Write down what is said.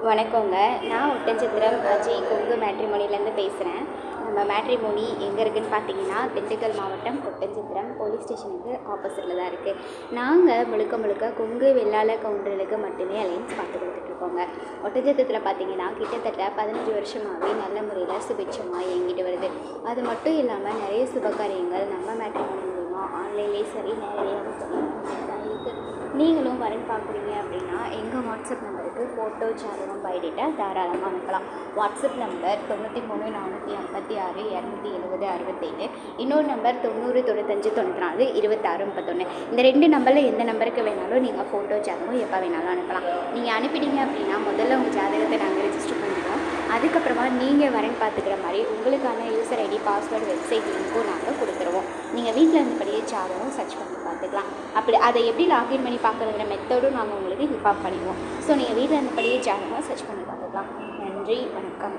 வணக்கங்க. நான் ஒட்டன்சத்திரம் அஜய் கொங்கு மேட்ரிமோனிலேருந்து பேசுகிறேன். நம்ம மேட்ரிமோனி எங்கே இருக்குதுன்னு பார்த்தீங்கன்னா, திண்டுக்கல் மாவட்டம் ஒட்டன்சத்திரம் போலீஸ் ஸ்டேஷனுக்கு ஆப்போசிட்டில் தான் இருக்குது. நாங்கள் முழுக்க கொங்கு வெள்ளாள கவுண்டர்களுக்கு மட்டுமே அலைன்ஸ் பார்த்து கொடுத்துட்ருக்கோங்க. ஒட்டன்சத்திரத்தில் பார்த்தீங்கன்னா கிட்டத்தட்ட 15 வருஷமாகவே நல்ல முறையில் சுபிட்சமாக இயங்கிட்டு வருது. அது மட்டும் இல்லாமல் நிறைய சுபகாரியங்கள் நம்ம மேட்ரிமோனி மூலமாக ஆன்லைன்லேயே சரி நேரடியாகவும் சரி தான் இருக்குது. நீங்களும் வரன் பார்க்குறீங்க அப்படின்னா எங்கள் வாட்ஸ்அப் நம்பருக்கு ஃபோட்டோ ஜாதகம் பயோடேட்டா தாராளமாக அனுப்பலாம். WhatsApp number 93 456 270 67. இன்னொரு நம்பர் 90 95 94 26 31. இந்த 2 நம்பரில் எந்த நம்பருக்கு வேணாலும் நீங்கள் ஃபோட்டோ ஜாதகம் எப்போ வேணாலும் அனுப்பலாம். நீங்கள் அனுப்பிட்டீங்க அப்படின்னா முதல்ல உங்கள் ஜாதகத்தை நாங்கள் ரெஜிஸ்டர் பண்ணிடுவோம். அதுக்கப்புறமா நீங்கள் வரன் பார்த்துக்கிற மாதிரி உங்களுக்கான யூசர் ஐடி பாஸ்வேர்டு வெப்சைட் லிங்க்கும் நாங்கள் கொடுத்துருவோம். நீங்கள் வீட்டில் இருந்தபடியே ஜாதகம் சர்ச் பண்ணி பார்த்துக்கலாம். அப்படி அதை எப்படி லாகின் பண்ணி பார்க்குறதுங்கிற மெத்தடும் நாங்கள் உங்களுக்கு இன்ஃபார்ம் பண்ணிடுவோம். ஸோ நீங்கள் வீட்டில் இருந்தபடியே ஜாதகம் சர்ச் பண்ணி பார்த்துக்கலாம். நன்றி, வணக்கம்.